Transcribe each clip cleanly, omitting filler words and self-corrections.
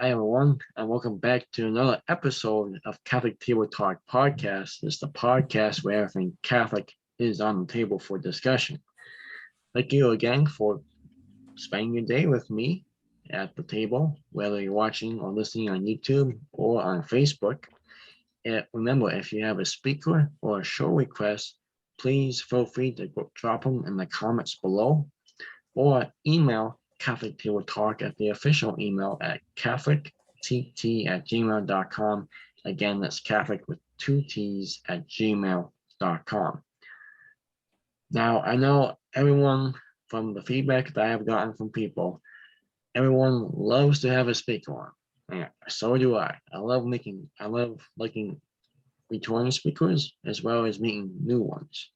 Hi, everyone, and welcome back to another episode of Catholic Table Talk Podcast. It's the podcast where everything Catholic is on the table for discussion. Thank you again for spending your day with me at the table, whether you're watching or listening on YouTube or on Facebook. And remember, if you have a speaker or a show request, please feel free to drop them in the comments below or email Catholic Table Talk at the official email at catholictt@gmail.com. Again, that's Catholic with two T's at gmail.com. Now, I know everyone from the feedback that I have gotten from people, everyone loves to have a speaker on. And so do I. I love liking returning speakers as well as meeting new ones.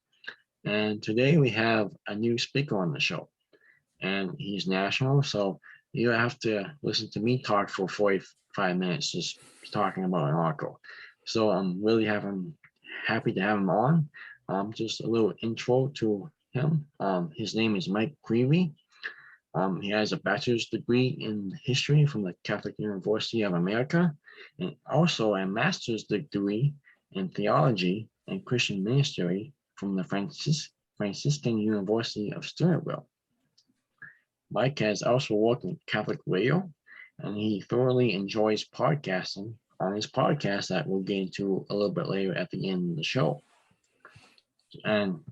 And today we have a new speaker on the show. And he's national, so you have to listen to me talk for 45 minutes just talking about an article. So I'm really happy to have him on. Just a little intro to him. His name is Mike Creavey. He has a bachelor's degree in history from the Catholic University of America, and also a master's degree in theology and Christian ministry from the Franciscan University of Stewartville. Mike has also worked in Catholic radio, and he thoroughly enjoys podcasting on his podcast that we'll get into a little bit later at the end of the show. And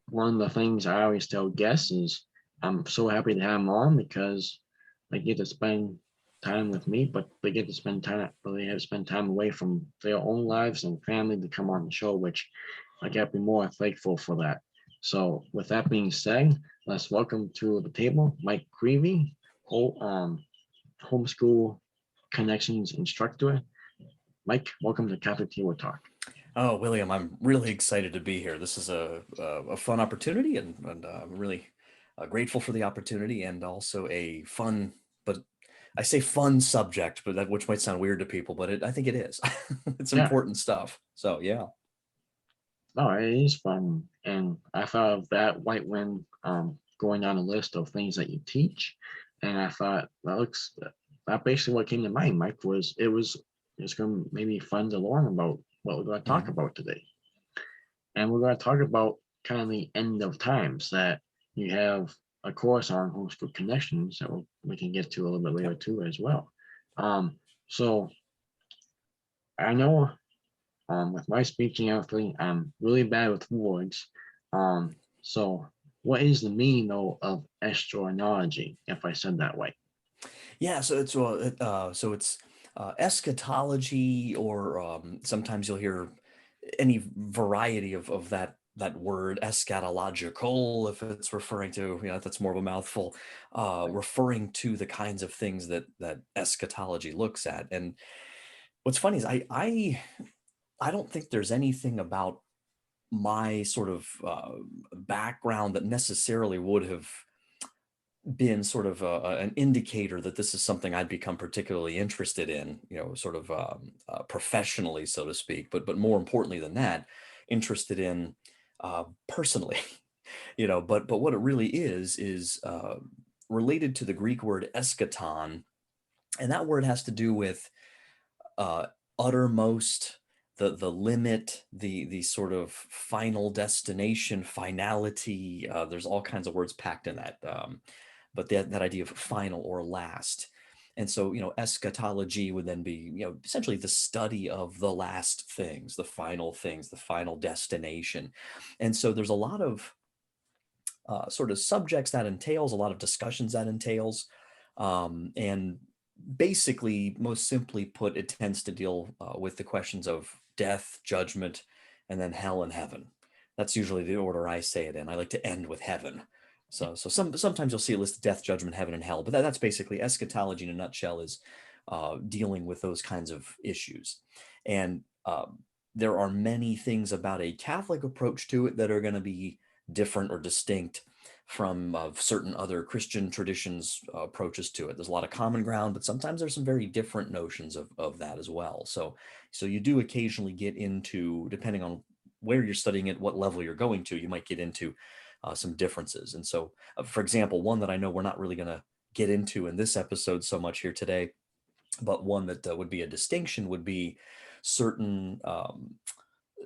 one of the things I always tell guests is I'm so happy to have him on because they get to spend time with me, but they have to spend time away from their own lives and family to come on the show, which I got to be more thankful for that. So with that being said, let's welcome to the table Mike Creavey, Homeschool Connections instructor. Mike, welcome to Catholic Table Talk. Oh, William, I'm really excited to be here. This is a fun opportunity, and I'm really grateful for the opportunity, and also a fun, but I say fun subject, but which might sound weird to people, but I think it is. It's important stuff. So yeah. No, it is fun, and I thought of that right when going down a list of things that you teach, and I thought that basically what came to mind, Mike, was it's going to maybe fun to learn about what we're going to talk about today, and we're going to talk about kind of the end of times that you have a course on Homeschool Connections that we can get to a little bit later too as well. So I know. With my speaking and everything, I'm really bad with words. So what is the meaning though of eschatology, if I said that way? Yeah, so it's eschatology, or sometimes you'll hear any variety of that word, eschatological, if it's referring to, that's more of a mouthful, referring to the kinds of things that eschatology looks at. And what's funny is I don't think there's anything about my sort of background that necessarily would have been sort of an indicator that this is something I'd become particularly interested in, sort of professionally, so to speak. But more importantly than that, interested in personally, But what it really is related to the Greek word eschaton, and that word has to do with uttermost, the limit, the sort of final destination, finality. There's all kinds of words packed in that, but that idea of final or last. And so, eschatology would then be, essentially the study of the last things, the final destination. And so there's a lot of sort of subjects that entails, a lot of discussions that entails. And basically, most simply put, it tends to deal with the questions of death, judgment, and then hell and heaven. That's usually the order I say it in. I like to end with heaven. So sometimes you'll see a list of death, judgment, heaven, and hell, but that's basically eschatology in a nutshell, is dealing with those kinds of issues. And there are many things about a Catholic approach to it that are going to be different or distinct from certain other Christian traditions approaches to it. There's a lot of common ground, but sometimes there's some very different notions of that as well. So you do occasionally get into, depending on where you're studying it, what level you're going to, you might get into some differences. And so, for example, one that I know we're not really going to get into in this episode so much here today But one that would be a distinction would be certain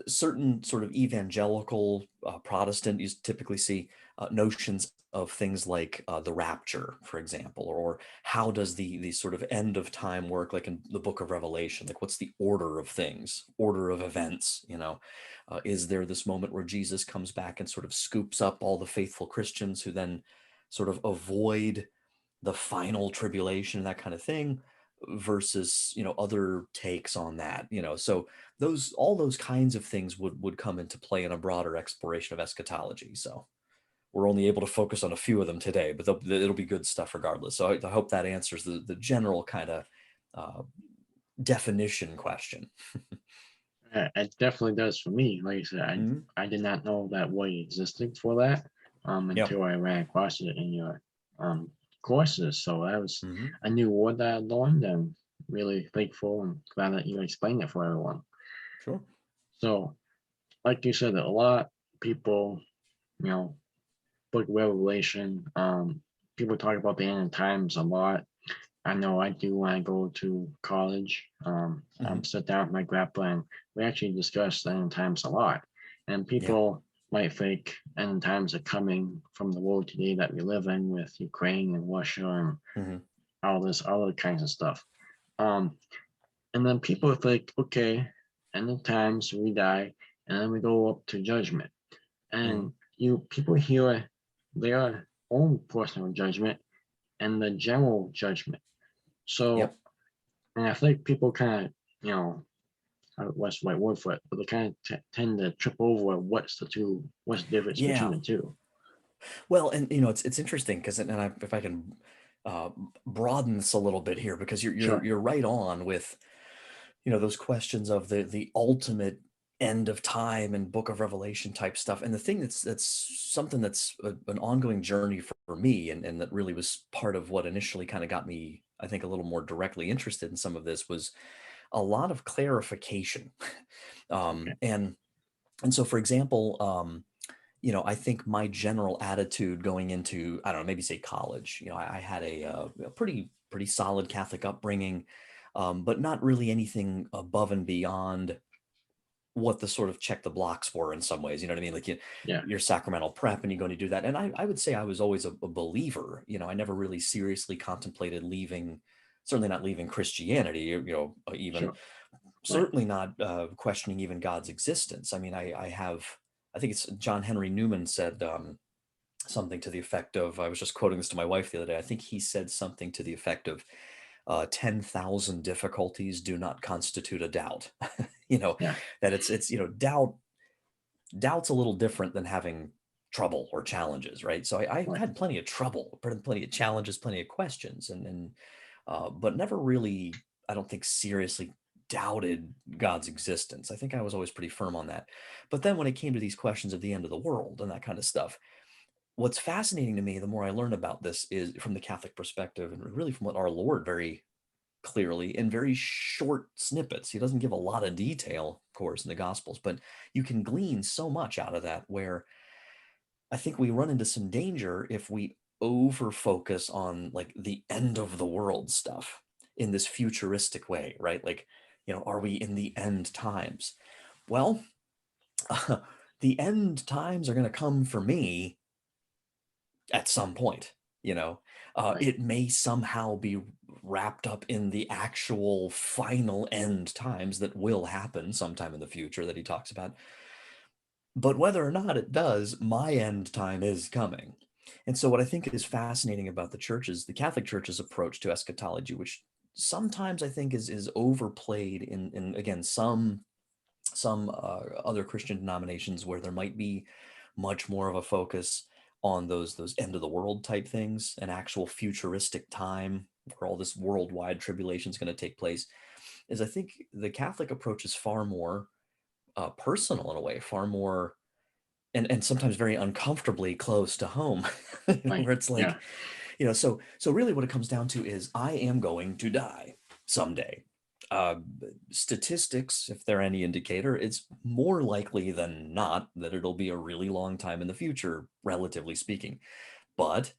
certain sort of evangelical Protestant, you typically see notions of things like the rapture, for example, or how does the sort of end of time work, like in the book of Revelation, like what's the order of things, order of events, is there this moment where Jesus comes back and sort of scoops up all the faithful Christians who then sort of avoid the final tribulation, that kind of thing, versus other takes on that, so those all those kinds of things would come into play in a broader exploration of eschatology. So we're only able to focus on a few of them today, but it'll be good stuff regardless. So I hope that answers the general kind of uh, definition question. It definitely does for me. Like I said, Mhm. I did not know that way existed for that Yep. until I ran across it in your courses. So that was Hmm. a new word that I learned, and really thankful and glad that you explained it for everyone. Sure. So, like you said, a lot of people, you know, book of Revelation, people talk about the end of times a lot. I know I do when I go to college. Hmm. Sit down with my grandpa and we actually discuss the end times a lot. And Yeah. people might think end times are coming from the world today that we live in with Ukraine and Russia and Hmm. all this other kinds of stuff. Um, and then people think, okay, end of times, we die, and then we go up to judgment. Hmm. And you people hear their own personal judgment and the general judgment. So, Yep. and I think people kind of, you know, what's the right word for it, but they kind of tend to trip over what's the difference between Yeah. the two. Well, and it's interesting because, if I can uh, broaden this a little bit here, because you're Sure. you're right on with those questions of the ultimate end of time and book of Revelation type stuff. And the thing that's something that's an ongoing journey for me, and that really was part of what initially kind of got me, I think, a little more directly interested in some of this, was a lot of clarification. Okay. And so, for example, I think my general attitude going into, I don't know, maybe say college, I had a pretty solid Catholic upbringing, but not really anything above and beyond what the sort of check the blocks were in some ways. You know what I mean? Like Yeah. your sacramental prep, and you're going to do that. And I would say I was always a believer. I never really seriously contemplated leaving, certainly not leaving Christianity, even Sure. Right. certainly not questioning even God's existence. I mean, I think it's John Henry Newman said something to the effect of, I was just quoting this to my wife the other day. I think he said something to the effect of, 10,000 difficulties do not constitute a doubt. you know, Yeah. that doubt's a little different than having trouble or challenges, right? So I've Right. had plenty of trouble, plenty of challenges, plenty of questions, but never really, I don't think, seriously doubted God's existence. I think I was always pretty firm on that. But then when it came to these questions of the end of the world and that kind of stuff, what's fascinating to me, the more I learn about this, is from the Catholic perspective, and really from what our Lord very clearly in very short snippets. He doesn't give a lot of detail, of course, in the Gospels, but you can glean so much out of that, where I think we run into some danger if we over focus on like the end of the world stuff in this futuristic way, right? Like, are we in the end times? Well, the end times are going to come for me at some point. you know Right. it may somehow be wrapped up in the actual final end times that will happen sometime in the future that he talks about, but whether or not it does, my end time is coming. And so what I think is fascinating about the Catholic Church's approach to eschatology, which sometimes I think is overplayed in again some other Christian denominations, where there might be much more of a focus on those end of the world type things, an actual futuristic time where all this worldwide tribulation is going to take place, is I think the Catholic approach is far more personal in a way, far more, and sometimes very uncomfortably close to home, Right. where it's Yeah. like, so really what it comes down to is I am going to die someday. Uh, Statistics, if they're any indicator, it's more likely than not that it'll be a really long time in the future, relatively speaking. But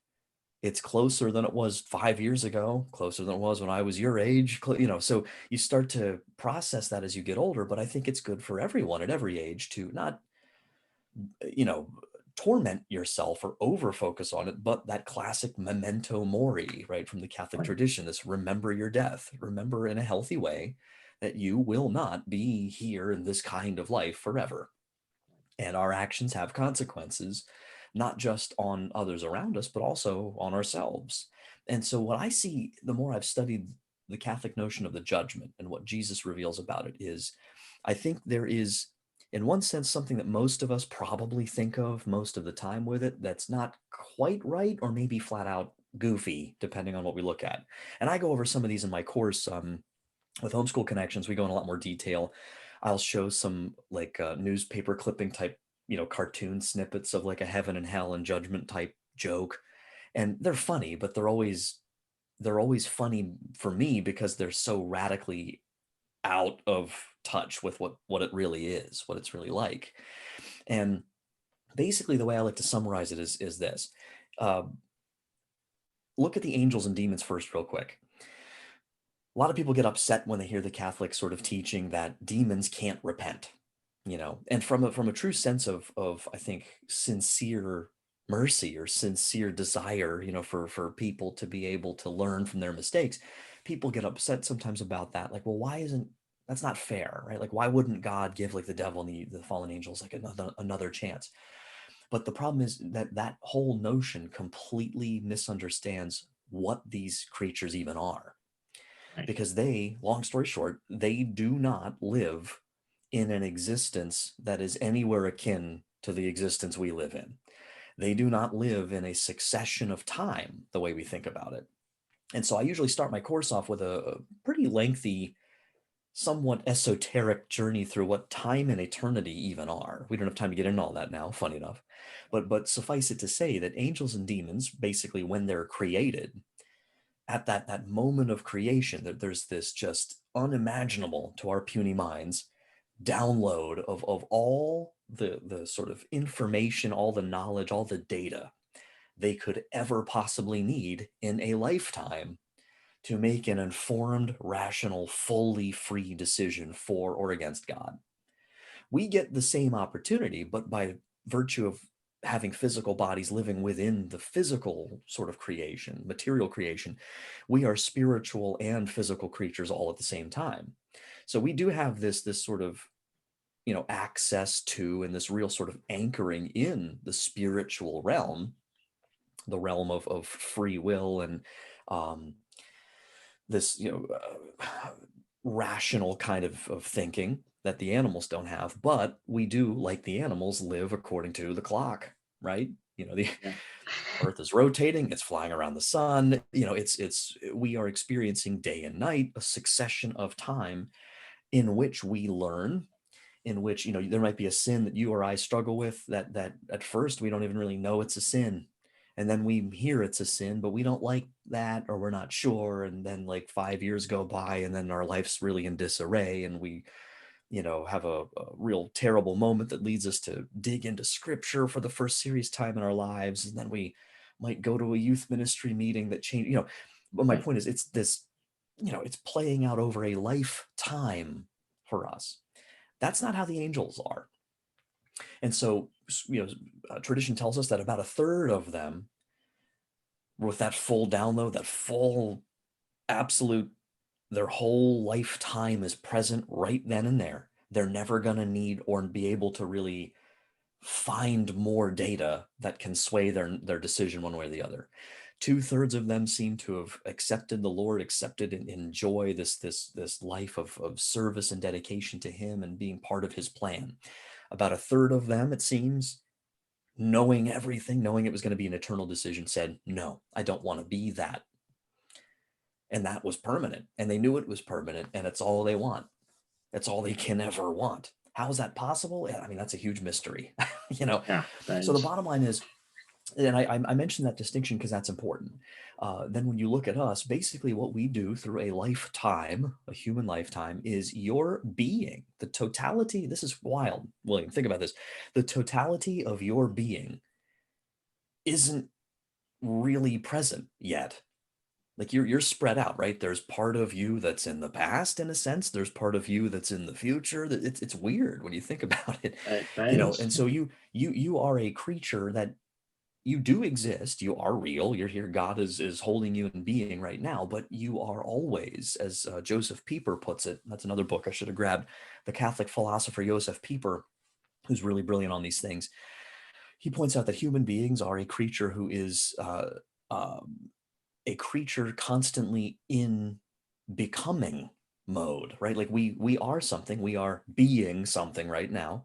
It's closer than it was 5 years ago, closer than it was when I was your age, so you start to process that as you get older. But I think it's good for everyone at every age to not, you know, torment yourself or over focus on it, but that classic memento mori, right, from the Catholic Right. tradition, this remember your death, remember in a healthy way that you will not be here in this kind of life forever. And our actions have consequences, not just on others around us, but also on ourselves. And so, what I see the more I've studied the Catholic notion of the judgment and what Jesus reveals about it is, I think there is, in one sense, something that most of us probably think of most of the time with it that's not quite right, or maybe flat out goofy, depending on what we look at. And I go over some of these in my course. With Homeschool Connections, we go in a lot more detail. I'll show some like newspaper clipping type, cartoon snippets of like a heaven and hell and judgment type joke. And they're funny, but they're always funny for me because they're so radically out of touch with what it really is, what it's really like. And basically the way I like to summarize it is this. Uh, Look at the angels and demons first real quick. A lot of people get upset when they hear the Catholic sort of teaching that demons can't repent, and from a true sense of I think sincere mercy or sincere desire, for people to be able to learn from their mistakes. People get upset sometimes about that, like, well, why isn't that's not fair, right? Like, why wouldn't God give like the devil and the fallen angels like another chance? But the problem is that that whole notion completely misunderstands what these creatures even are, Right. because they, long story short, they do not live in an existence that is anywhere akin to the existence we live in. They do not live in a succession of time the way we think about it. And so I usually start my course off with a pretty lengthy, somewhat esoteric journey through what time and eternity even are. We don't have time to get into all that now, funny enough. But suffice it to say that angels and demons, basically, when they're created, at that moment of creation, that there's this just unimaginable to our puny minds download of all the sort of information, all the knowledge, all the data they could ever possibly need in a lifetime to make an informed, rational, fully free decision for or against God. We get the same opportunity, but by virtue of having physical bodies living within the physical sort of creation, material creation, we are spiritual and physical creatures all at the same time. So we do have this sort of, access to, and this real sort of anchoring in the spiritual realm, the realm of free will, and um, this, rational kind of thinking that the animals don't have. But we do, like the animals, live according to the clock, right? The Yeah. Earth is rotating, it's flying around the sun, it's we are experiencing day and night, a succession of time in which we learn, in which, there might be a sin that you or I struggle with, that at first we don't even really know it's a sin. And then we hear it's a sin, but we don't like that, or we're not sure. And then like 5 years go by, and then our life's really in disarray, and we, have a real terrible moment that leads us to dig into scripture for the first serious time in our lives. And then we might go to a youth ministry meeting that changed, but my Right. point is, it's this, it's playing out over a lifetime for us. That's not how the angels are. And so, tradition tells us that about a third of them, with that full download, that full absolute, their whole lifetime is present right then and there. They're never going to need or be able to really find more data that can sway their decision one way or the other. Two-thirds of them seem to have accepted the Lord, accepted and enjoy this life of service and dedication to Him and being part of His plan. About a third of them, it seems, knowing everything, knowing it was going to be an eternal decision, said, no, I don't want to be that. And that was permanent. And they knew it was permanent, and it's all they want. That's all they can ever want. How is that possible? I mean, that's a huge mystery, Yeah. That So the is. bottom line is, and I mentioned that distinction because that's important. Then when you look at us, basically what we do through a lifetime, a human lifetime, is your being, the totality. This is wild, William. Think about this. The totality of your being isn't really present yet. Like you're spread out, right? There's part of you that's in the past in a sense. There's part of you that's in the future. That it's weird when you think about it, That you know. is, And so you are a creature that you do exist. You are real. You're here. God is holding you in being right now, but you are always, as Joseph Pieper puts it. That's another book I should have grabbed. The Catholic philosopher Joseph Pieper, who's really brilliant on these things. He points out that human beings are a creature who is a creature constantly in becoming mode, right? Like we are something, we are being something right now.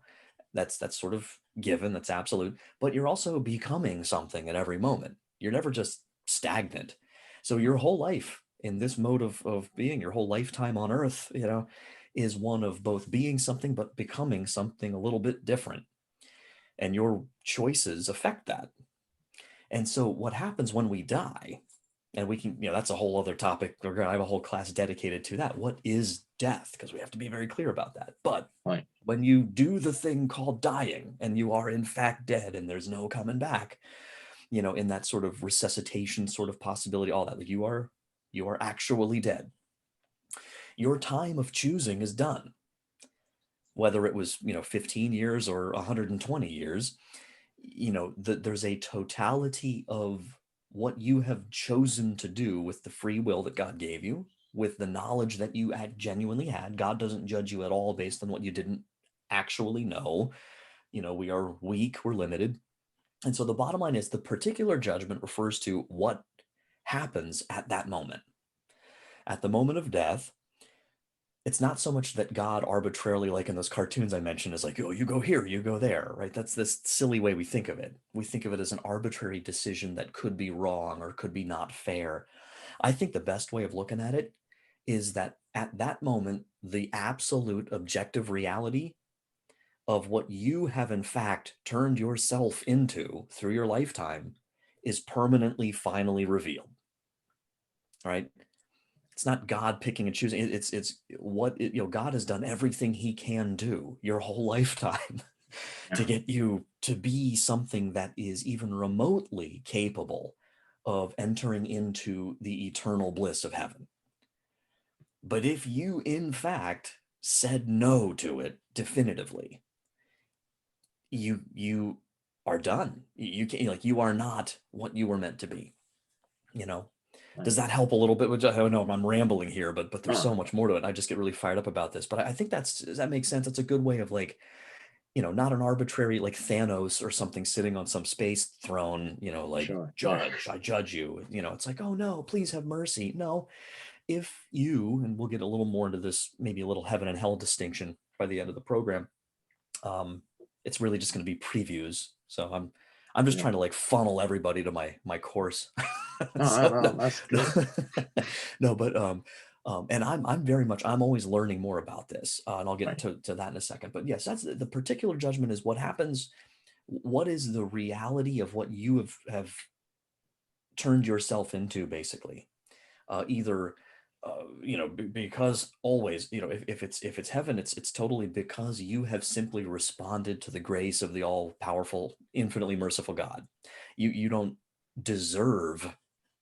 That's sort of given, that's absolute, but you're also becoming something at every moment. You're never just stagnant. So your whole life in this mode of being, your whole lifetime on earth, you know, is one of both being something but becoming something a little bit different. And your choices affect that. And so what happens when we die, and we can, you know, that's a whole other topic. We're going to have a whole class dedicated to that. What is death? Because we have to be very clear about that. But right. when you do the thing called dying and you are in fact dead and there's no coming back, you know, in that sort of resuscitation sort of possibility, all that, like you are actually dead. Your time of choosing is done. Whether it was, you know, 15 years or 120 years, you know, there's a totality of what you have chosen to do with the free will that God gave you, with the knowledge that you had genuinely had. God doesn't judge you at all based on what you didn't actually know. You know, we are weak, we're limited. And so the bottom line is the particular judgment refers to what happens at that moment. At the moment of death, it's not so much that God arbitrarily, like in those cartoons I mentioned, is like, oh, you go here, you go there, right? That's this silly way we think of it. We think of it as an arbitrary decision that could be wrong or could be not fair. I think the best way of looking at it is that at that moment, the absolute objective reality of what you have in fact turned yourself into through your lifetime is permanently, finally revealed, right? It's not God picking and choosing. It's what you know. God has done everything He can do your whole lifetime to Yeah. get you to be something that is even remotely capable of entering into the eternal bliss of heaven. But if you, in fact, said no to it definitively, you are done. You can like you are not what you were meant to be. You know. Right. Does that help a little bit? I don't know if I'm rambling here, but there's Uh, so much more to it. I just get really fired up about this. But I think does that make sense? That's a good way of like, you know, not an arbitrary like Thanos or something sitting on some space throne, you know, like sure. Yeah. judge, I judge you. You know, it's like, oh no, please have mercy. No, if you, and we'll get a little more into this, maybe a little heaven and hell distinction by the end of the program. Um, it's really just going to be previews. So I'm just Yeah. trying to like funnel everybody to my course. No, So no, no, no, that's no, good. no, but and I'm very much I'm always learning more about this, and I'll get Right. to that in a second. But yes, that's the particular judgment is what happens. What is the reality of what you have turned yourself into, basically? Either you know because always you know if it's heaven it's totally because you have simply responded to the grace of the all powerful infinitely merciful God. You don't deserve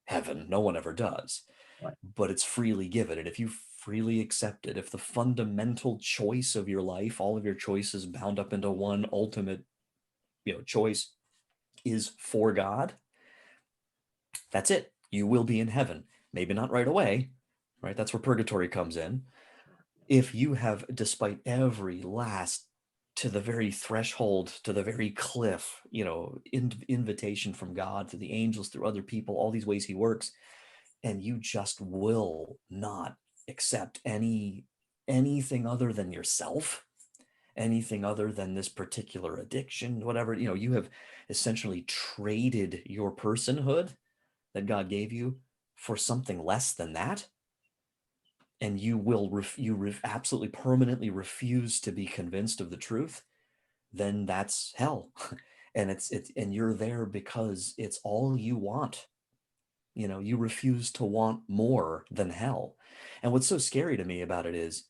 heaven, no one ever does, Right. but it's freely given. And if you freely accept it, if the fundamental choice of your life, all of your choices bound up into one ultimate you know choice is for God, that's it. You will be in heaven. Maybe not right away, right? That's where purgatory comes in. If you have, despite every last, to the very threshold, to the very cliff, you know, invitation from God, through the angels, through other people, all these ways He works, and you just will not accept anything other than yourself, anything other than this particular addiction, whatever, you know, you have essentially traded your personhood that God gave you for something less than that, and you will absolutely permanently refuse to be convinced of the truth, then that's hell. And and you're there because it's all you want. You know, you refuse to want more than hell. And what's so scary to me about it is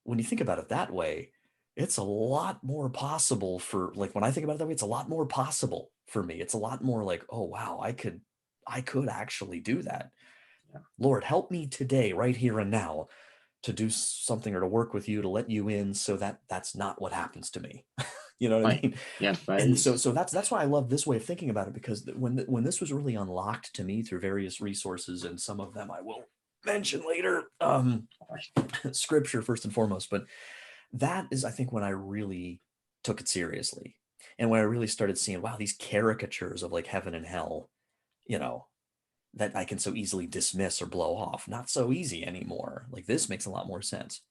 when you think about it that way, it's a lot more possible for like when I think about it that way, it's a lot more possible for me. It's a lot more like, oh wow, I could actually do that. Yeah. Lord, help me today, right here and now, to do something or to work with you, to let you in, so that that's not what happens to me. You know what I Right. mean? Yes, that And so, is. so that's why I love this way of thinking about it, because when this was really unlocked to me through various resources, and some of them I will mention later, scripture first and foremost, but that is, I think, when I really took it seriously, and when I really started seeing, wow, these caricatures of like heaven and hell, you know, that I can so easily dismiss or blow off, not so easy anymore. Like this makes a lot more sense.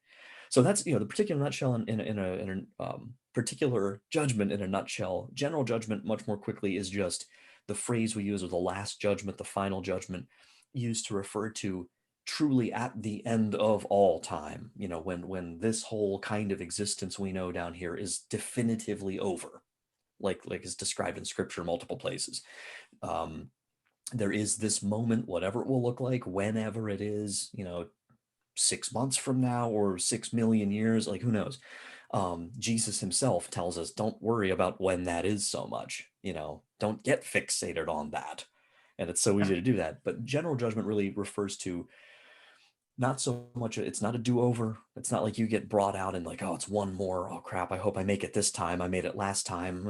So that's, the particular nutshell in a particular judgment in a nutshell. General judgment, much more quickly, is just the phrase we use of the last judgment, the final judgment, used to refer to truly at the end of all time. When this whole kind of existence we know down here is definitively over, like is described in scripture multiple places. Um, there is this moment, whatever it will look like, whenever it is, 6 months from now or 6 million years, like who knows. Jesus himself tells us, don't worry about when that is so much, don't get fixated on that. And it's so Yeah. easy to do that. But general judgment really refers to not so much, it's not a do-over. It's not like you get brought out and like, oh, it's one more. Oh crap, I hope I make it this time. I made it last time.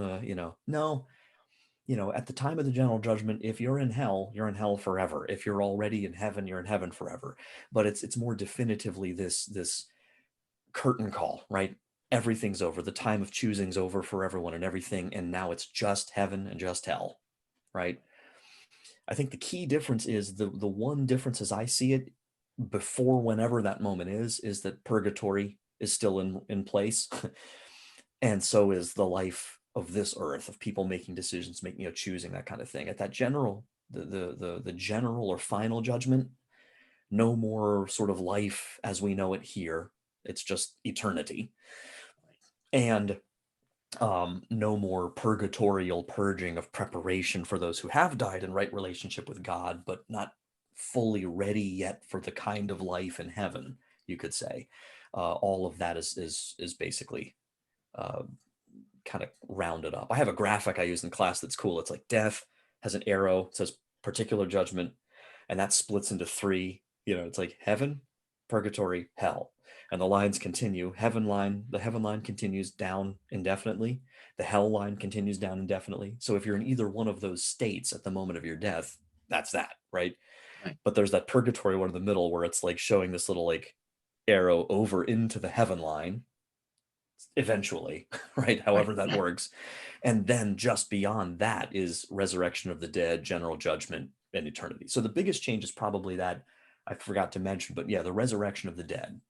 No, at the time of the general judgment, if you're in hell, you're in hell forever. If you're already in heaven, you're in heaven forever. But it's more definitively this curtain call, right? Everything's over. The time of choosing's over for everyone and everything, and now it's just heaven and just hell, right? I think the key difference is the one difference as I see it, before whenever that moment is that purgatory is still in place. And so is the life of this earth, of people making decisions, making, choosing, that kind of thing. At that general, the general or final judgment, no more sort of life as we know it here. It's just eternity. And no more purgatorial purging of preparation for those who have died in right relationship with God, but not fully ready yet for the kind of life in heaven, you could say. All of that is basically uh, kind of rounded up. I have a graphic I use in class that's cool. It's like death has an arrow, it says particular judgment, and that splits into three. It's like heaven, purgatory, hell. And the lines continue. The heaven line continues down indefinitely. The hell line continues down indefinitely. So if you're in either one of those states at the moment of your death, that's that, right? Right. But there's that purgatory one in the middle where it's like showing this little like arrow over into the heaven line eventually, right? Right. However that works. And then just beyond that is resurrection of the dead, general judgment, and eternity. So the biggest change is probably that I forgot to mention, but yeah, the resurrection of the dead,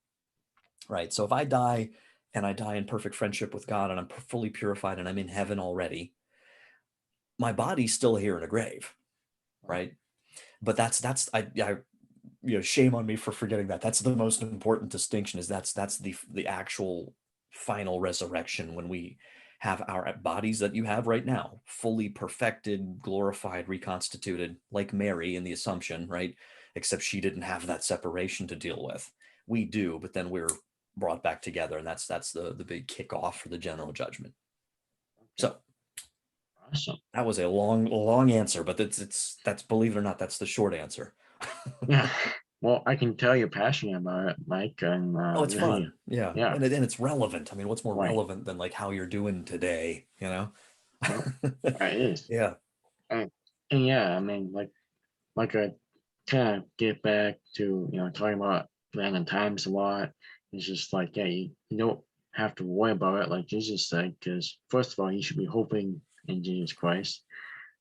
right? So if I die and I die in perfect friendship with God and I'm fully purified and I'm in heaven already, my body's still here in a grave, right? But I shame on me for forgetting that. That's the most important distinction, is that's the actual final resurrection, when we have our bodies that you have right now, fully perfected, glorified, reconstituted, like Mary in the Assumption, right? Except she didn't have that separation to deal with. We do, but then we're brought back together, and that's the big kickoff for the general judgment. Okay. So Awesome. that was a long answer, but that's believe it or not, that's the short answer. Yeah. Well, I can tell you're passionate about it, Mike, and Oh, it's yeah, fun. Yeah. yeah, And it's relevant. I mean, what's more right. relevant than like how you're doing today, you know? Yeah, it is. Yeah. And, and yeah, I mean, like I kind of get back to talking about random times a lot. It's just like, yeah, you don't have to worry about it, like Jesus said, because first of all, you should be hoping in Jesus Christ,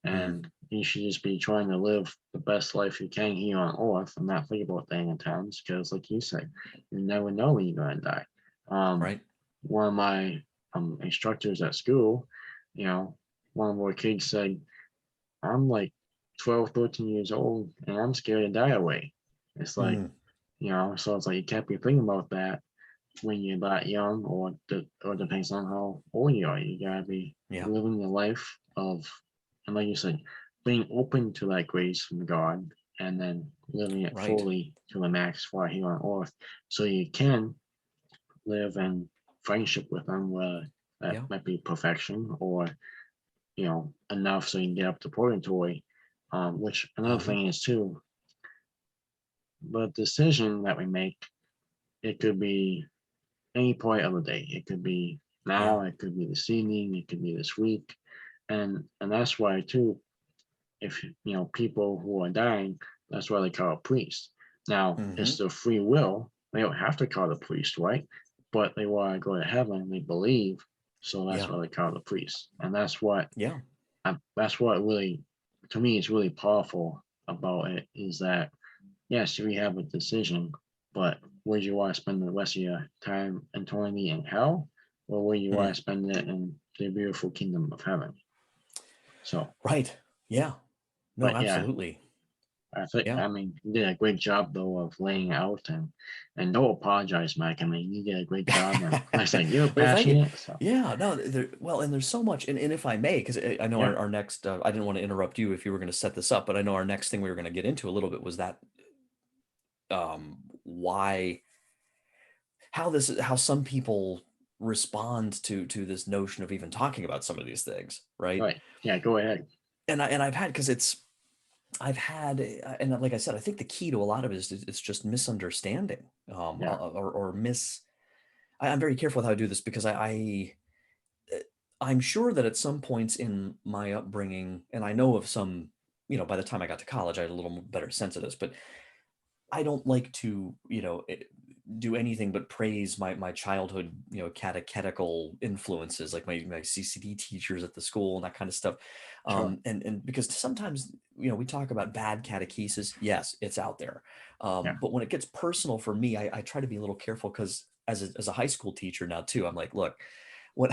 Mhm. and you should just be trying to live the best life you can here on earth and not think about random times, because like you said, you never know when you're gonna die. um Right. One of my instructors at school, you know one of our kids said, I'm like 12, 13 years old and I'm scared to die away. It's like, Mm. so it's like you can't be thinking about that when you're that young, or depends on how old you are. You gotta be Yeah. living the life of, and like you said, being open to that grace from God, and then living it Right. fully to the max while here on earth, so you can live in friendship with Him, where that Yeah. might be perfection, or enough so you can get up to purgatory, Which another Mhm. thing is too, the decision that we make, it could be any point of the day. It could be Yeah. now, it could be this evening, it could be this week. And that's why too, if people who are dying, that's why they call a priest. Now it's Mhm. their free will. They don't have to call the priest, right? But they want to go to heaven, they believe, so that's Yeah. why they call the priest. And Yeah. that's what really, to me, is really powerful about it, is that yes, we have a decision, but would you want to spend the rest of your time and eternity in hell, or would you want Mm. to spend it in the beautiful kingdom of heaven? So, Right. Yeah. No, but yeah, absolutely. Yeah. I mean, you did a great job though of laying out, and don't apologize, Mike. I mean, you did a great job, and like I said, you're Well, thank you. passionate, so Yeah, no, well, and there's so much, and if I may, because I know yeah, our next, I didn't want to interrupt you if you were going to set this up, but I know our next thing we were going to get into a little bit was that, why, how some people respond to this notion of even talking about some of these things, right? right, yeah, go ahead, And I've had, because I've had, and like I said, I think the key to a lot of it is it's just misunderstanding, yeah, or I'm very careful with how I do this because I'm sure that at some points in my upbringing, and I know of some, by the time I got to college, I had a little better sense of this, but I don't like to, do anything but praise my childhood, catechetical influences, like my CCD teachers at the school and that kind of stuff. sure, And because sometimes, we talk about bad catechesis. Yes, it's out there. yeah, But when it gets personal for me, I try to be a little careful because as a high school teacher now too, I'm like, look, what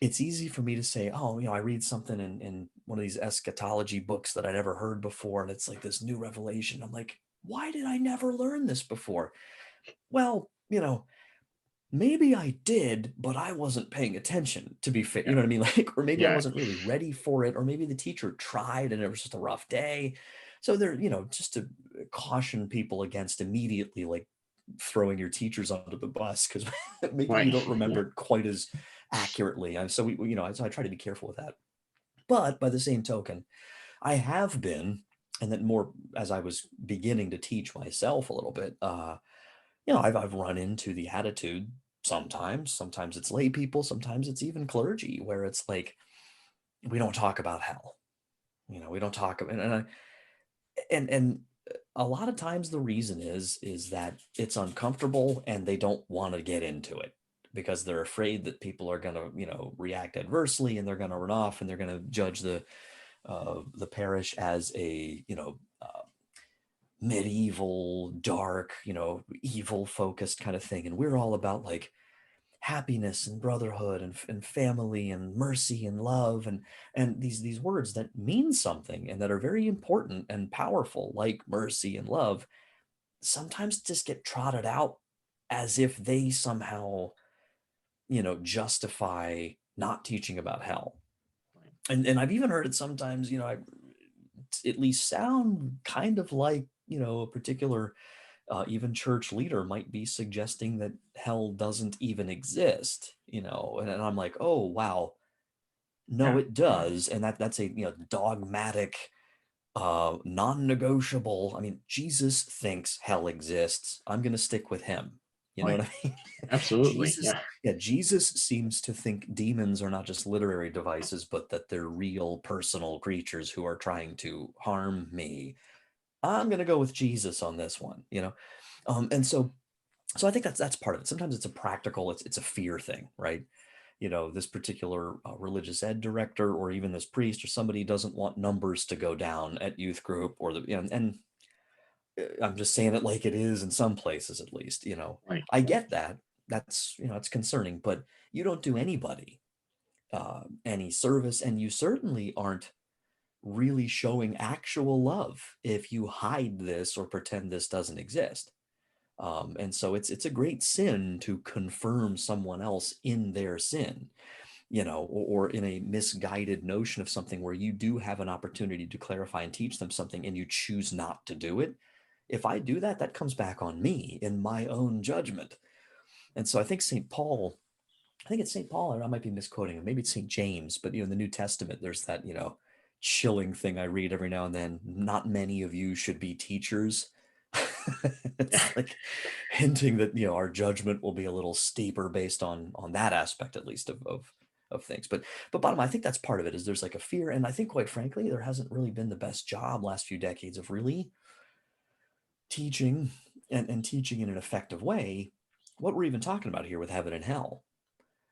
it's easy for me to say, oh, I read something in one of these eschatology books that I'd never heard before, and it's like this new revelation. I'm like, why did I never learn this before? Well, maybe I did, but I wasn't paying attention, to be fair. You yeah, know what I mean? Like, or maybe I yeah, wasn't really ready for it, or maybe the teacher tried and it was just a rough day. So there, just to caution people against immediately like throwing your teachers under the bus because maybe you right, don't yeah, remember it quite as accurately. And so so I try to be careful with that. But by the same token, I have been, and then more as I was beginning to teach myself a little bit, I've run into the attitude sometimes it's lay people, sometimes it's even clergy, where it's like, we don't talk about hell. We don't talk about, and a lot of times the reason is that it's uncomfortable and they don't want to get into it because they're afraid that people are going to, react adversely and they're going to run off and they're going to judge the parish as a, medieval, dark, evil focused kind of thing. And we're all about like happiness and brotherhood and family and mercy and love and these words that mean something and that are very important and powerful, like mercy and love, sometimes just get trotted out as if they somehow, justify not teaching about hell. And I've even heard it sometimes, I at least sound kind of like, a particular even church leader might be suggesting that hell doesn't even exist, and I'm like, oh wow, no, yeah, it does, and that's a dogmatic, non-negotiable. I mean, Jesus thinks hell exists. I'm gonna stick with him. You know what right, I mean? absolutely, Jesus, yeah, yeah, Jesus seems to think demons are not just literary devices, but that they're real personal creatures who are trying to harm me. I'm gonna go with Jesus on this one. And so I think that's part of it. Sometimes it's a practical, it's a fear thing, right? This particular religious ed director or even this priest or somebody doesn't want numbers to go down at youth group or and I'm just saying it like it is in some places at least. right, I right, get that. That's, it's concerning, but you don't do anybody any service, and you certainly aren't really showing actual love if you hide this or pretend this doesn't exist. And so it's a great sin to confirm someone else in their sin, or in a misguided notion of something where you do have an opportunity to clarify and teach them something and you choose not to do it. If I do that, that comes back on me in my own judgment. And so I think St. Paul, I think it's St. Paul, or I might be misquoting him, maybe it's St. James, but in the New Testament, there's that, chilling thing I read every now and then. Not many of you should be teachers. Yeah, It's like hinting that, our judgment will be a little steeper based on that aspect, at least of things. But bottom line, I think that's part of it, is there's like a fear. And I think, quite frankly, there hasn't really been the best job last few decades of really teaching and teaching in an effective way what we're even talking about here with heaven and hell.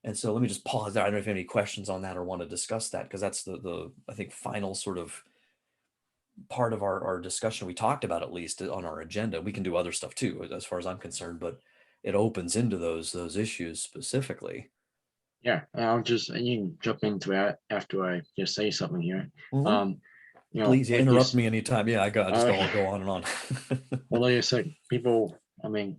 And so let me just pause there. I don't know if you have any questions on that or want to discuss that, because that's the I think final sort of part of our discussion. We talked about, at least on our agenda. We can do other stuff too, as far as I'm concerned, but it opens into those issues specifically. yeah. And you can jump into that after I just say something here. Mhm. Um, Please, yeah, like you, interrupt me anytime. Yeah, I'll go on and on. well, like I said, people. I mean,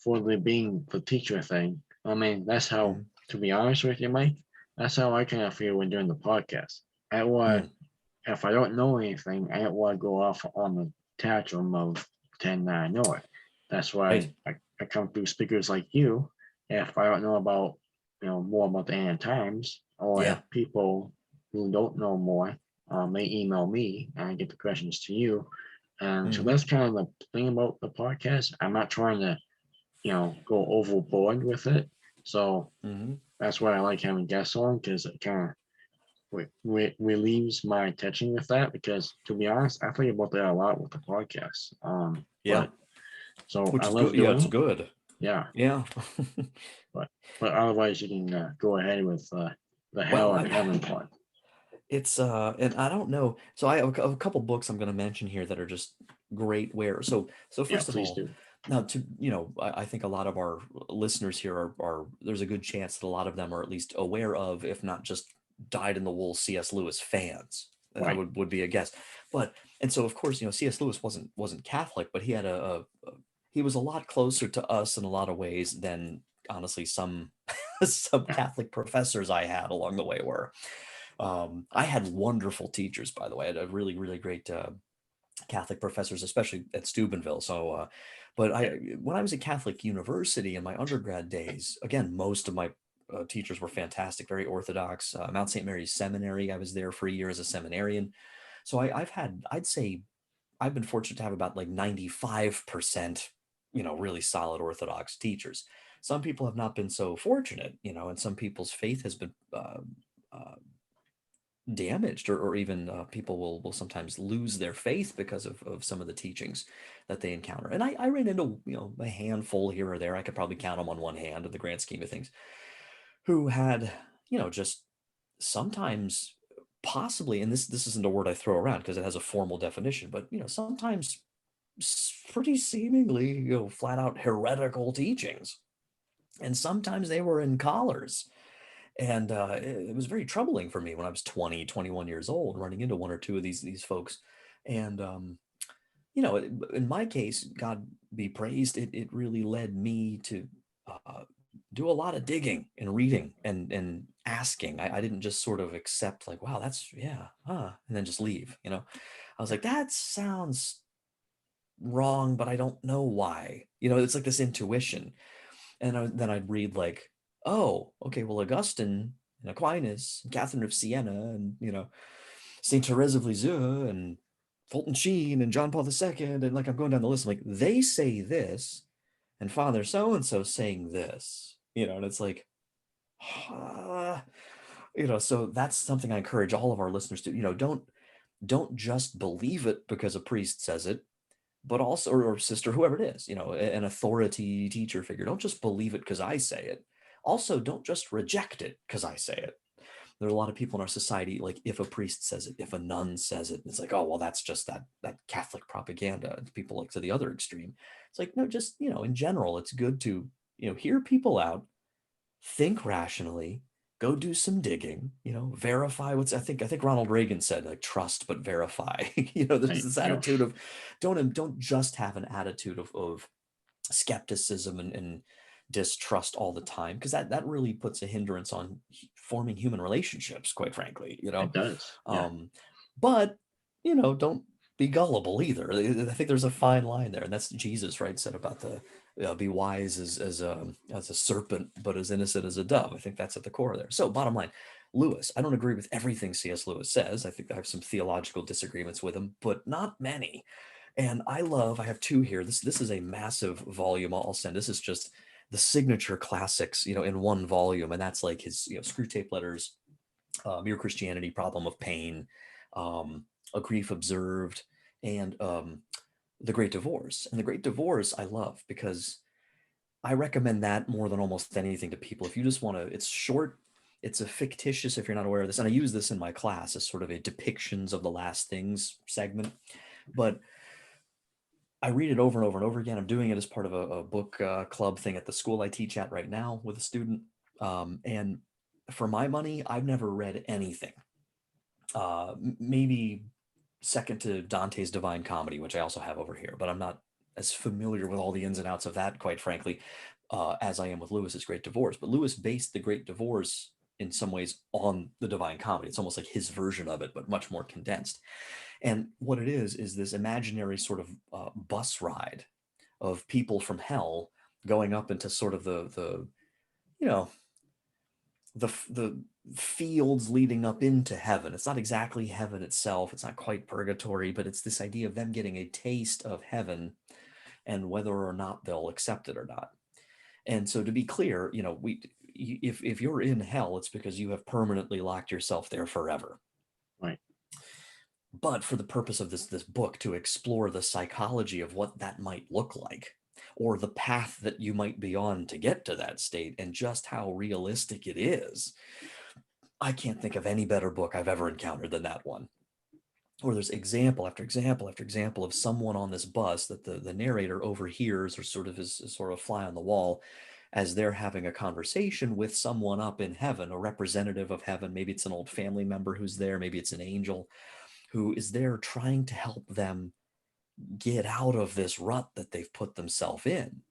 for the being the teacher thing. I mean, that's how. Mhm. To be honest with you, Mike, that's how I kind of feel when doing the podcast. I want, Mm. if I don't know anything, I don't want to go off on the tantrum of pretend that I know it. That's Right. why I come through speakers like you. If I don't know about, more about the end times, or if Yeah. people who don't know more, they email me and I get the questions to you. And so Hmm. that's kind of the thing about the podcast. I'm not trying to, go overboard with it. So Hmm. that's why I like having guests on, because it kind of relieves my attention with that. Because to be honest, I think about that a lot with the podcast. Yeah. But so I Which is love good. Yeah, doing it's it. good. Yeah, Yeah. but otherwise you can go ahead with the hell Well, and heaven part. it's and I don't know. So I have a couple books I'm going to mention here that are just great. Where so Yeah, first of please all, do. now to I think a lot of our listeners here are there's a good chance that a lot of them are at least aware of, if not just dyed in the wool C.S. Lewis fans. That Right. would be a guess. But and so of course C.S. Lewis wasn't Catholic, but he had he was a lot closer to us in a lot of ways than honestly some some Yeah. Catholic professors I had along the way were. I had wonderful teachers, by the way. I had a really, really great Catholic professors, especially at Steubenville. So, but Yeah. when I was at Catholic University in my undergrad days, again, most of my teachers were fantastic, very orthodox. Mount St. Mary's Seminary, I was there for a year as a seminarian. So I've had, I'd say, I've been fortunate to have about like 95%, really solid Orthodox teachers. Some people have not been so fortunate, and some people's faith has been uh, damaged, or even people will sometimes lose their faith because of some of the teachings that they encounter. And I ran into a handful here or there. I could probably count them on one hand in the grand scheme of things, who had just sometimes possibly, and this isn't a word I throw around because it has a formal definition, but sometimes pretty seemingly flat out heretical teachings, and sometimes they were in collars. And it was very troubling for me when I was 20, 21 years old, running into one or two of these folks. And in my case, God be praised, it really led me to uh, do a lot of digging and reading and asking. I didn't just sort of accept like, wow, that's yeah, and then just leave. I was Yeah. like, that sounds wrong, but I don't know why. It's like this intuition. And then I'd read like, oh, okay, well, Augustine and Aquinas, and Catherine of Siena, and Saint Therese of Lisieux, and Fulton Sheen, and John Paul II, and like I'm going down the list, I'm like they say this, and Father so and so saying this, and it's like, uh, so that's something I encourage all of our listeners to, don't just believe it because a priest says it, but also, or sister, whoever it is, an authority teacher figure. Don't just believe it because I say it. Also, don't just reject it because I say it. There's a lot of people in our society, like if a priest says it, if a nun says it, it's like, oh, well, that's just that Catholic propaganda. People like to the other extreme. It's like, no, just, in general, it's good to, hear people out, think rationally, go do some digging, verify I think Ronald Reagan said, like, trust but verify. There's Right. this Yeah. attitude of don't just have an attitude of skepticism and distrust all the time, because that really puts a hindrance on forming human relationships, quite frankly. It does. Yeah. um but don't be gullible either. I think there's a fine line there, and that's Jesus, right, said about the be wise as a serpent but as innocent as a dove. I think that's at the core there. So bottom line, Lewis. I don't agree with everything C.S. Lewis says. I think I have some theological disagreements with him, but not many. And I have two here. This is a massive volume. I'll send. This is just the signature classics, in one volume. And that's like his, Screw Tape Letters, Mere Christianity, Problem of Pain, A Grief Observed, and The Great Divorce. And The Great Divorce I love because I recommend that more than almost anything to people. If you just want to, it's short, it's a fictitious, if you're not aware of this, and I use this in my class as sort of a depictions of the last things segment, but I read it over and over and over again. I'm doing it as part of a book club thing at the school I teach at right now with a student. And for my money, I've never read anything. Maybe second to Dante's Divine Comedy, which I also have over here, but I'm not as familiar with all the ins and outs of that, quite frankly, as I am with Lewis's Great Divorce. But Lewis based the Great Divorce in some ways on the Divine Comedy. It's almost like his version of it, but much more condensed. And what it is this imaginary sort of bus ride of people from hell going up into sort of the you know the fields leading up into heaven. It's not exactly heaven itself. It's not quite purgatory, but it's this idea of them getting a taste of heaven and whether or not they'll accept it or not. And so to be clear, if you're in hell, it's because you have permanently locked yourself there forever. Right. But for the purpose of this book, to explore the psychology of what that might look like, or the path that you might be on to get to that state, and just how realistic it is, I can't think of any better book I've ever encountered than that one. Where there's example after example after example of someone on this bus that the narrator overhears, or sort of is sort of a fly on the wall, as they're having a conversation with someone up in heaven, a representative of heaven. Maybe it's an old family member who's there, maybe it's an angel who is there trying to help them get out of this rut that they've put themselves in.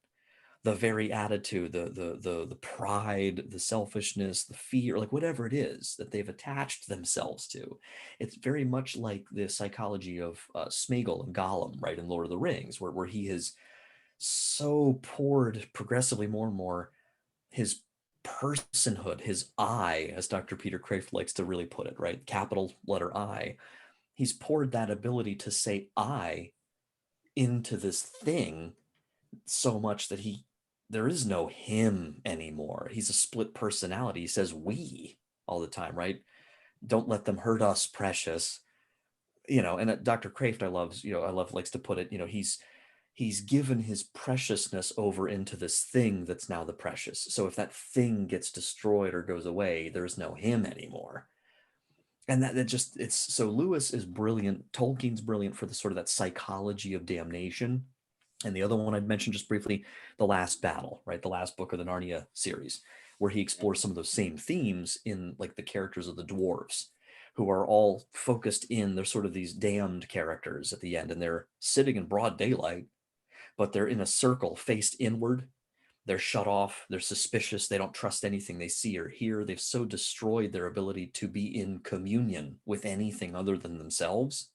The very attitude, the pride, the selfishness, the fear, like whatever it is that they've attached themselves to. It's very much like the psychology of Smeagol and Gollum, right, in Lord of the Rings, where he has so poured progressively more and more his personhood, his I, as Dr. Peter Creavey likes to really put it, right? Capital letter I. He's poured that ability to say I into this thing so much that there is no him anymore. He's a split personality. He says we all the time, right? Don't let them hurt us, precious. And Dr. Kraft, I love likes to put it, he's given his preciousness over into this thing that's now the precious. So if that thing gets destroyed or goes away, there's no him anymore. And that just, it's so Lewis is brilliant. Tolkien's brilliant for the sort of that psychology of damnation. And the other one I'd mentioned just briefly, The Last Battle, right? The last book of the Narnia series, where he explores some of those same themes in like the characters of the dwarves, who are all focused in, they're sort of these damned characters at the end, and they're sitting in broad daylight, but they're in a circle faced inward. They're shut off. They're suspicious. They don't trust anything they see or hear. They've so destroyed their ability to be in communion with anything other than themselves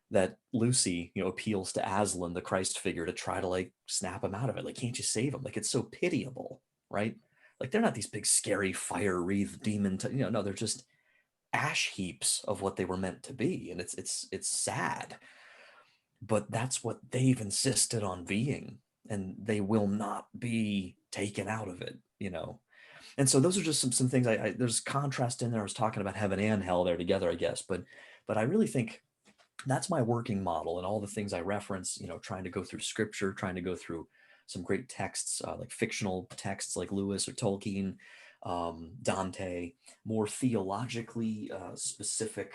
that Lucy, appeals to Aslan, the Christ figure, to try to like snap him out of it. Like, can't you save him? Like, it's so pitiable, right? Like, they're not these big, scary, fire-wreathed demon. No, they're just ash heaps of what they were meant to be, and it's sad. But that's what they've insisted on being, and they will not be taken out of it. And so those are just some things. There's contrast in there. I was talking about heaven and hell there together, I guess, but I really think that's my working model, and all the things I reference, trying to go through scripture, trying to go through some great texts, like fictional texts like Lewis or Tolkien, Dante, more theologically specific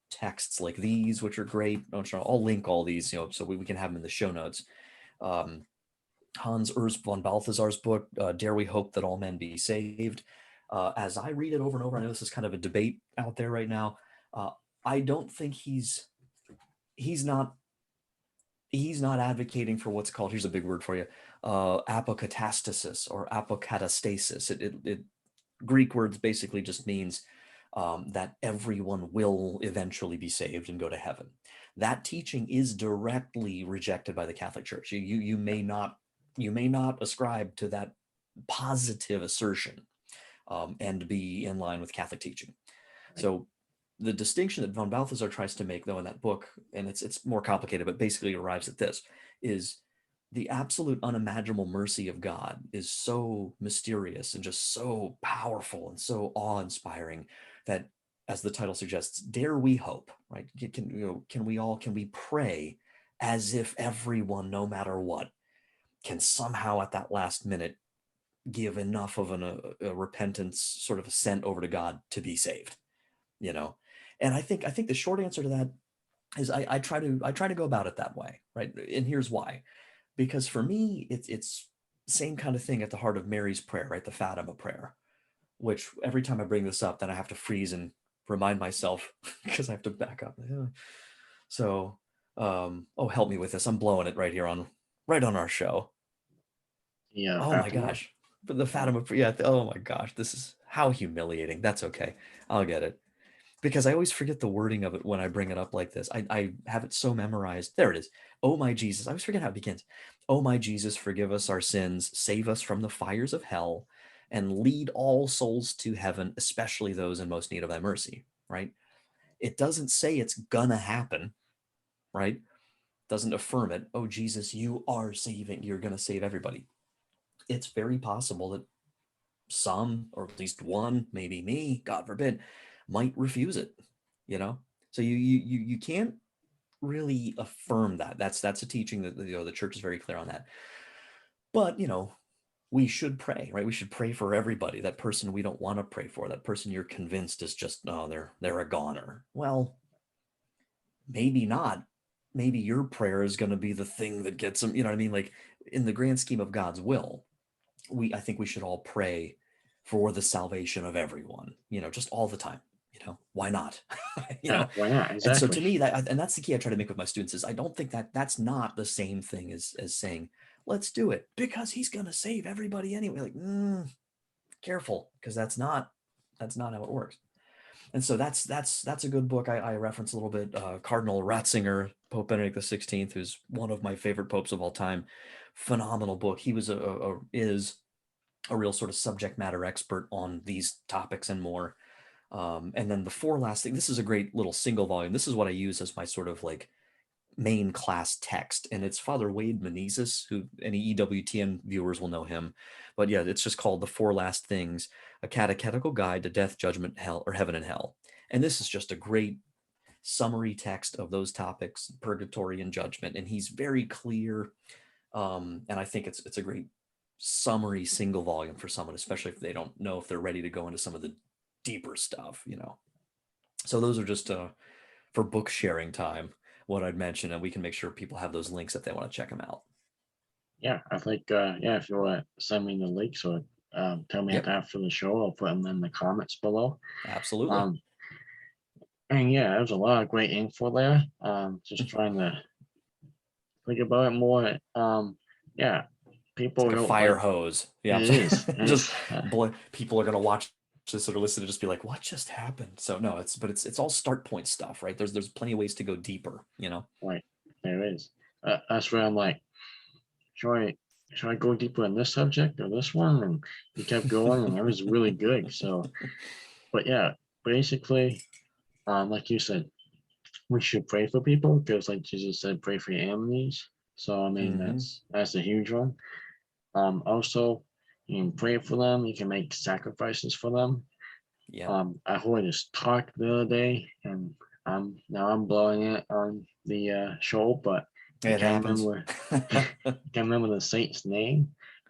texts like these, which are great. I'll link all these, so we can have them in the show notes. Hans Urs von Balthasar's book, Dare We Hope That All Men Be Saved. As I read it over and over, I know this is kind of a debate out there right now. I don't think he's not advocating for what's called, here's a big word for you, apokatastasis or apokatastasis. It Greek words basically just means that everyone will eventually be saved and go to heaven. That teaching is directly rejected by the Catholic Church. You may not ascribe to that positive assertion. and be in line with Catholic teaching. So the distinction that von Balthasar tries to make, though, in that book, and it's more complicated, but basically arrives at this, is the absolute unimaginable mercy of God is so mysterious and just so powerful and so awe-inspiring that, as the title suggests, dare we hope, right? Can we pray as if everyone, no matter what, can somehow at that last minute give enough of a repentance sort of assent over to God to be saved, you know? And I think the short answer to that is I try to go about it that way, right? And here's why. Because for me, it's same kind of thing at the heart of Mary's prayer, right? The Fatima prayer, which every time I bring this up, then I have to freeze and remind myself because I have to back up. Yeah. So, oh, help me with this. I'm blowing it right on our show. Yeah, Oh my Fatima. gosh. But the Fatima, yeah. Oh my gosh. This is how humiliating. That's okay. I'll get it. Because I always forget the wording of it when I bring it up like this. I have it so memorized. There it is. Oh my Jesus. I always forget how it begins. Oh my Jesus, forgive us our sins, save us from the fires of hell, and lead all souls to heaven, especially those in most need of thy mercy, right? It doesn't say it's gonna happen, right? Doesn't affirm it. Oh Jesus, you are saving. You're gonna save everybody. It's very possible that some, or at least one, maybe me, God forbid, might refuse it, you know? So you can't really affirm that. That's a teaching that the church is very clear on that. But we should pray, right? We should pray for everybody. That person we don't want to pray for, that person you're convinced is just, no, they're a goner. Well, maybe not. Maybe your prayer is going to be the thing that gets them, you know what I mean? Like, in the grand scheme of God's will, I think we should all pray for the salvation of everyone, just all the time. Why not? Yeah, why not? And so Exactly. to me, and that's the key I try to make with my students, is I don't think that's not the same thing as saying, let's do it because he's going to save everybody anyway. Like, careful, because that's not how it works. And so that's a good book. I reference a little bit Cardinal Ratzinger, Pope Benedict XVI, who's one of my favorite popes of all time. Phenomenal book. He was is a real sort of subject matter expert on these topics and more. And then the four last thing, this is a great little single volume. This is what I use as my sort of like main class text. And it's Father Wade Menezes, who any EWTN viewers will know him. But yeah, it's just called The Four Last Things, a catechetical guide to death, judgment, hell, or heaven and hell. And this is just a great summary text of those topics, purgatory and judgment. And he's very clear. And I think it's a great summary single volume for someone, especially if they don't know if they're ready to go into some of the deeper stuff. So those are just for book sharing time, what I'd mention, and we can make sure people have those links if they want to check them out. Yeah, I think yeah, if you want to send me the links or tell me Yep, after the show, I'll put them in the comments below. absolutely. Um, and yeah, there's a lot of great info there. Just trying to think about it more. Yeah, It's people like a don't fire like hose. Yeah, it is. just It's people are gonna watch this or listen to just be like, what just happened? So no, it's all start point stuff, right? There's plenty of ways to go deeper. like there is. That's where I'm like, should I should I go deeper in this subject or this one? And he kept going, and it was really good. So, but yeah, basically, like you said, we should pray for people because, like Jesus said, pray for your enemies. So I mean, Hmm. that's a huge one. Also, you can pray for them. You can make sacrifices for them. Yeah. I heard this talk the other day, and now I'm blowing it on the show, but I It can't happens. remember can't remember the saint's name,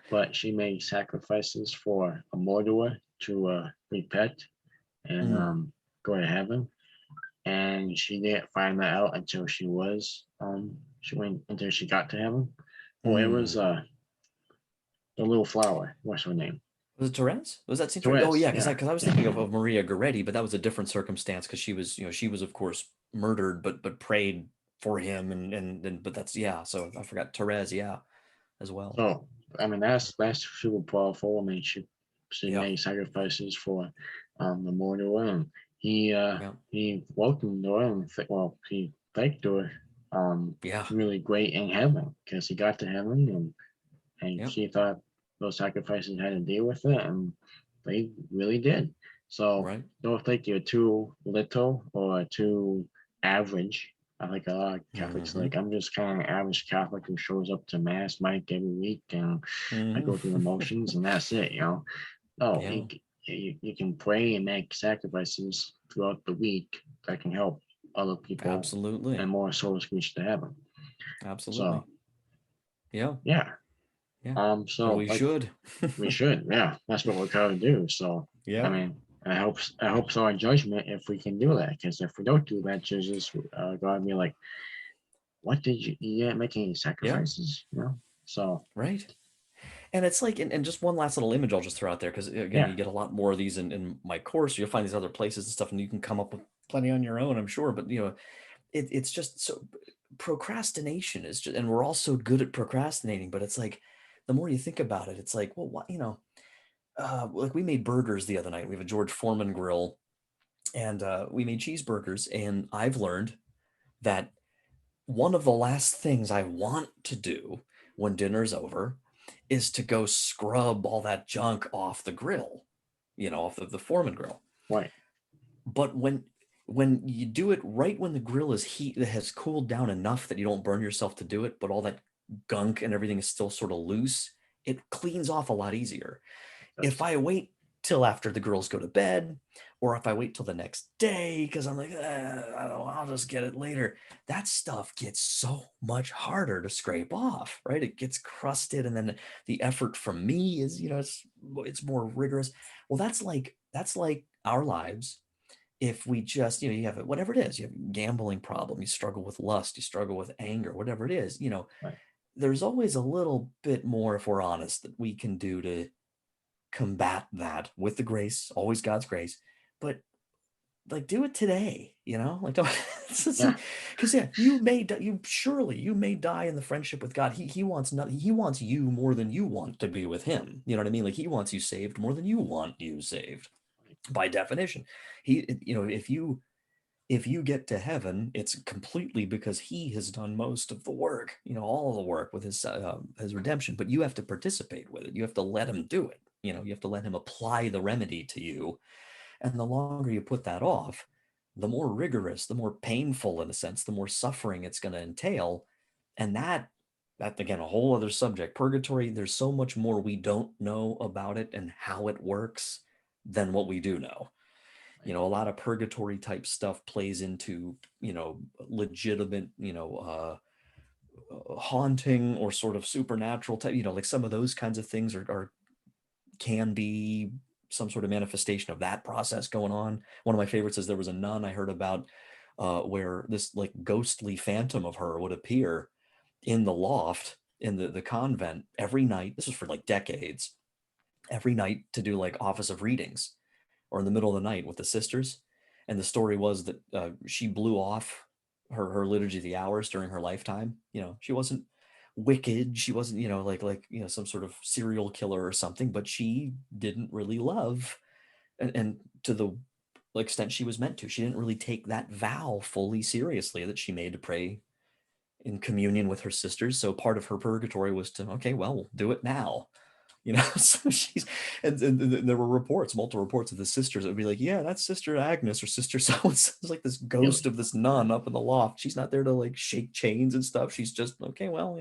but she made sacrifices for a murderer to repent and Mm, go to heaven. And she didn't find that out until she went until she got to heaven. Oh, it was mm. the little flower. What's her name? Was it Therese? Was that Saint Therese? Oh Therese. yeah, because Yeah, I was thinking of Maria Goretti, but that was a different circumstance because she was of course murdered, but prayed for him, and but that's, yeah. So I forgot Therese, yeah, as well. so I mean that's super powerful. I mean she Yeah, made sacrifices for the murderer, and yeah, he welcomed her and he thanked her yeah, really great in heaven because he got to heaven and yeah. she thought those sacrifices had to deal with it, and they really did. So Right. don't think you're too little or too average. I think a lot of Catholics Mm-hmm. like, I'm just kind of an average Catholic who shows up to mass mic every week and I go through the Mm-hmm. motions and that's it, you know. No, Yeah, you can pray and make sacrifices throughout the week that can help other people absolutely. and more souls reach to heaven. So Absolutely. Yeah. yeah, Yeah. And so we like should. we should, yeah, that's what we're trying to do. So I Yeah. mean, it helps our judgment if we can do that. Because if we don't do that, Jesus, God be like, what did you didn't make any Yeah. sacrifices, you know? So Right. And it's like, and just one last little image I'll just throw out there, because again, yeah, you get a lot more of these in my course. You'll find these other places and stuff, and you can come up with plenty on your own, I'm sure. But it's just so procrastination is just, and we're all so good at procrastinating, but it's like the more you think about it, it's like, well, what, like we made burgers the other night. We have a George Foreman grill, and we made cheeseburgers, and I've learned that one of the last things I want to do when dinner's over is to go scrub all that junk off the grill, off the Foreman grill. right, But when you do it right when the grill is heat that has cooled down enough that you don't burn yourself to do it, but all that gunk and everything is still sort of loose, it cleans off a lot easier. If that's I wait till after the girls go to bed, or if I wait till the next day because I'm like, I don't know, I'll just get it later, that stuff gets so much harder to scrape off, right? It gets crusted, and then the effort from me is, it's more rigorous. Well, that's like our lives. If we just, you have whatever it is, you have a gambling problem, you struggle with lust, you struggle with anger, whatever it is, right. there's always a little bit more, if we're honest, that we can do to combat that with the grace, always God's grace, but like do it today, like don't, Yeah, because yeah, you may die in the friendship with God. He wants nothing. He wants you more than you want to be with him. You know what I mean? Like he wants you saved more than you want you saved by definition. If you get to heaven, it's completely because he has done most of the work, all of the work with his redemption. But you have to participate with it. You have to let him do it. You have to let him apply the remedy to you. And the longer you put that off, the more rigorous, the more painful, in a sense, the more suffering it's going to entail. And that again, a whole other subject. Purgatory. There's so much more we don't know about it and how it works than what we do know. A lot of purgatory type stuff plays into legitimate haunting or sort of supernatural type, like some of those kinds of things are can be some sort of manifestation of that process going on. One of my favorites is there was a nun I heard about, where this like ghostly phantom of her would appear in the loft in the convent every night. This was for like decades, every night, to do like office of readings, or in the middle of the night with the sisters. And the story was that she blew off her liturgy of the hours during her lifetime. She wasn't wicked. She wasn't, some sort of serial killer or something, but she didn't really love, and to the extent she was meant to. She didn't really take that vow fully seriously that she made to pray in communion with her sisters. So part of her purgatory was to, okay, well, we'll do it now. So she's, and there were multiple reports of the sisters that would be like, yeah, that's Sister Agnes or Sister so and so. It's like this ghost Really, of this nun up in the loft. She's not there to like shake chains and stuff. She's just, okay, well,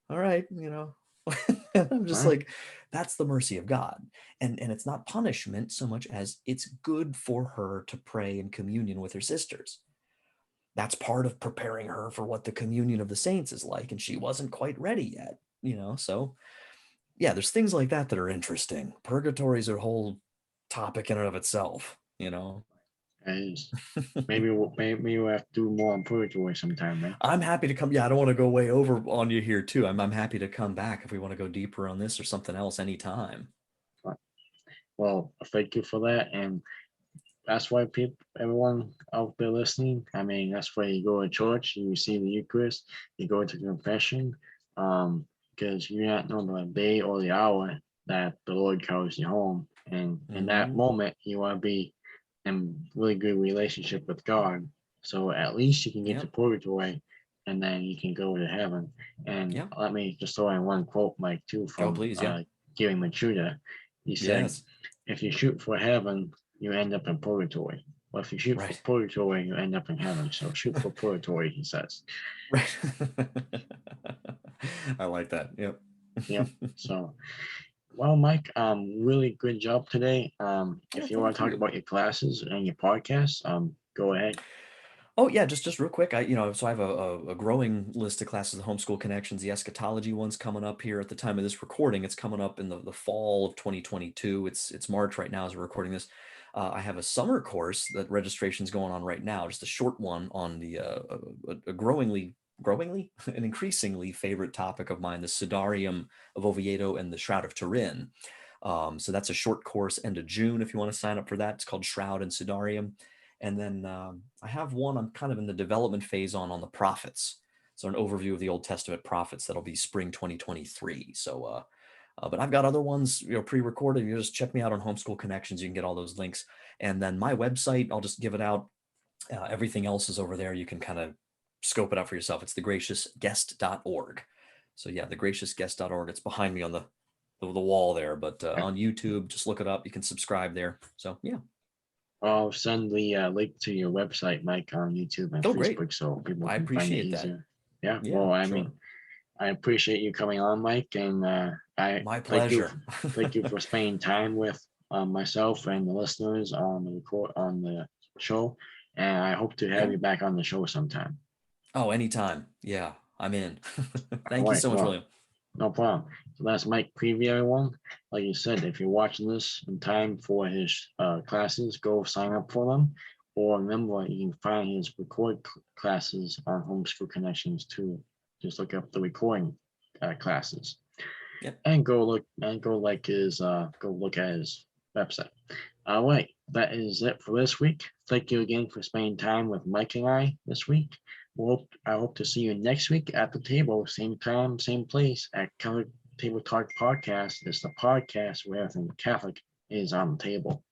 all right. And I'm just right, like, that's the mercy of God. And it's not punishment so much as it's good for her to pray in communion with her sisters. That's part of preparing her for what the communion of the saints is like. And she wasn't quite ready yet, so yeah, there's things like that that are interesting. Purgatory is a whole topic in and of itself. and maybe we'll have to do more on purgatory sometime, man. I'm happy to come. Yeah, I don't want to go way over on you here too. I'm happy to come back if we want to go deeper on this or something else anytime. But, well, thank you for that, and that's why people, everyone out there listening, I mean, that's why you go to church, you receive the Eucharist, you go to confession, because you don't know the day or the hour that the Lord calls you home, and in that Hmm. moment, you want to be in really good relationship with God. So at least you can get to Yep. purgatory, and then you can go to heaven. And Yeah. let me just throw in one quote, Mike, too, Oh, from please. Yeah. Gary Machuda. He said, Yes. if you shoot for heaven, you end up in purgatory. Well, if you shoot for Right. purgatory, you end up in heaven. So shoot for purgatory, he says. Right. I like that. Yep. Yep. So, well, Mike, really good job today. Yeah, If you want thank to talk you. about your classes and your podcast, go ahead. Oh yeah, just real quick. So I have a growing list of classes, the Homeschool Connections, the Eschatology one's coming up here at the time of this recording. It's coming up in the fall of 2022. It's March right now as we're recording this. I have a summer course that registration's going on right now, just a short one on the a growingly, an increasingly favorite topic of mine, the Sudarium of Oviedo and the Shroud of Turin. So that's a short course, end of June, if you want to sign up for that. It's called Shroud and Sudarium. And then I have one I'm kind of in the development phase on the prophets. So an overview of the Old Testament prophets that'll be spring 2023. So, but I've got other ones, pre-recorded. You just check me out on Homeschool Connections. You can get all those links. And then my website, I'll just give it out. Everything else is over there. You can kind of scope it out for yourself. It's thegraciousguest.org. So yeah, thegraciousguest.org. It's behind me on the wall there, but on YouTube, just look it up. You can subscribe there. So yeah. I'll send the link to your website, Mike, on YouTube and Oh, great. Facebook so people I can find it appreciate that. easier. Yeah, Yeah, well, I sure. mean, I appreciate you coming on, Mike, and I My thank you, pleasure. thank you for spending time with myself and the listeners on the show. And I hope to have Yeah. you back on the show sometime. Oh, anytime. Yeah, I'm in. All Thank you right, so much, well, William. no problem. So that's Mike Creavey, everyone. Like you said, if you're watching this in time for his classes, go sign up for them. Or remember, you can find his recorded classes on Homeschool Connections too. Just look up the recording classes Yep. and go look at his website. All right, that is it for this week. Thank you again for spending time with Mike and I this week. I hope to see you next week at the table, same time, same place at Catholic Table Talk Podcast. It's the podcast where everything Catholic is on the table.